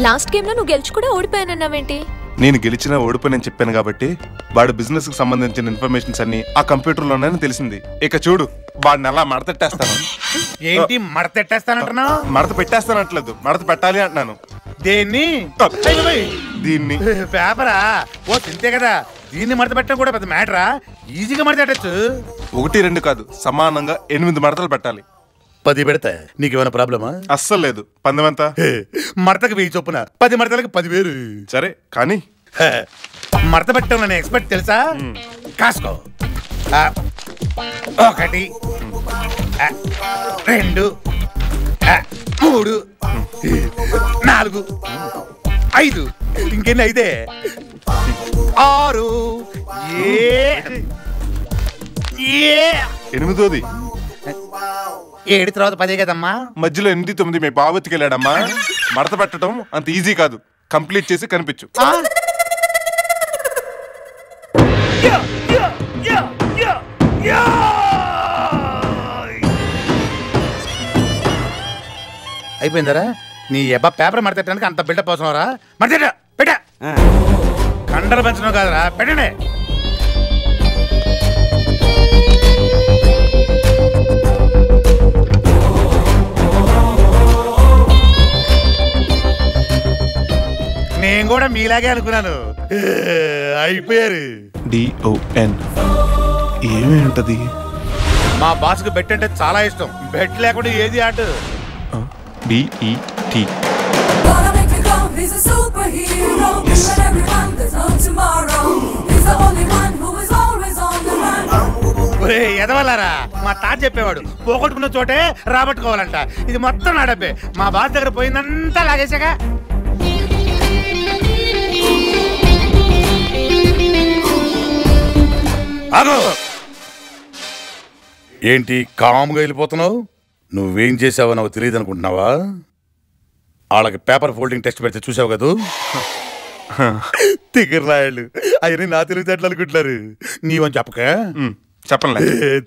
Last game లో నువ్వు గెలిచి కూడా ఓడిపోయానన్నావేంటి? నేను గెలిచినా ఓడిపోయానని చెప్పాను కాబట్టి వాడి బిజినెస్ కి సంబంధించిన ఇన్ఫర్మేషన్స్ అన్ని ఆ కంప్యూటర్ లోనే తెలిసింది. ఇక చూడు వాడిని అలా మడతెట్టేస్తాను. ఏంటి మడతెట్టేస్తానంటున్నావు? మడత పెట్టేస్తానట్లేదు, మడత పెట్టాలి అంటున్నాను. దేన్ని? దీన్ని. పేపరా? ఓ తింతే కదా, దీన్ని మడత పెట్టడం కూడా పెద్ద మ్యాటరా? ఈజీగా మడతెట్టచ్చు. 1, 2 కాదు, సమానంగా 8 మడతలు పెట్టాలి. 10 పెడతా. నీకేమైనా ప్రాబ్లమా? అస్సలు లేదు. పందెం ఎంత? మడతకు 1000 చొప్పున, 10 మడతలకు 10,000. సరే కానీ మడత పెట్టడం నేను ఎక్స్పర్ట్ తెలుసా? కాసుకో. 1, 2, 3, 4, 5. ఇంకెన్ని అయితే 6, 8ది. 7 తర్వాత 10 కదమ్మా. మధ్యలో 8, 9 మీ బాబుకి వెళ్ళాడమ్మా. మడత పెట్టడం అంత ఈజీ కాదు. కంప్లీట్ చేసి కనిపించు. అయిపోయిందరా? నీ ఎబ్బా పేపర్ మడతెట్టడానికి అంత బిల్డప్ అవసరంరా? మడతెట్ట పెట్ట. కండలు పెంచడం కాదురా, పెట్టండి. నేను కూడా మీలాగే అనుకున్నాను. అయిపోయారు. DON ఏమి ఉంటది? మా బాస్కి బెట్ అంటే చాలా ఇష్టం. బెట్ లేకుండా ఏది ఆట. BET. ఎదవల్లారా, మా తాత చెప్పేవాడు పోగొట్టుకున్న చోటే రాబట్టుకోవాలంట. ఇది మొత్తం నా డబ్బే. మా బాస్ దగ్గర పోయిందంతా లాగేశాగా. ఏంటి కామ్గా వెళ్ళిపోతున్నావు? నువ్వేం చేసావో నాకు తెలియదు అనుకుంటున్నావా? వాళ్ళకి పేపర్ ఫోల్డింగ్ టెస్ట్ పెడితే చూసావు కదా, తిగర్ రాయళ్ళు అవన్నీ నా తెలివితేటలు అనుకుంటున్నారు. నీవని చెప్పక చెప్పండి.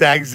థ్యాంక్స్.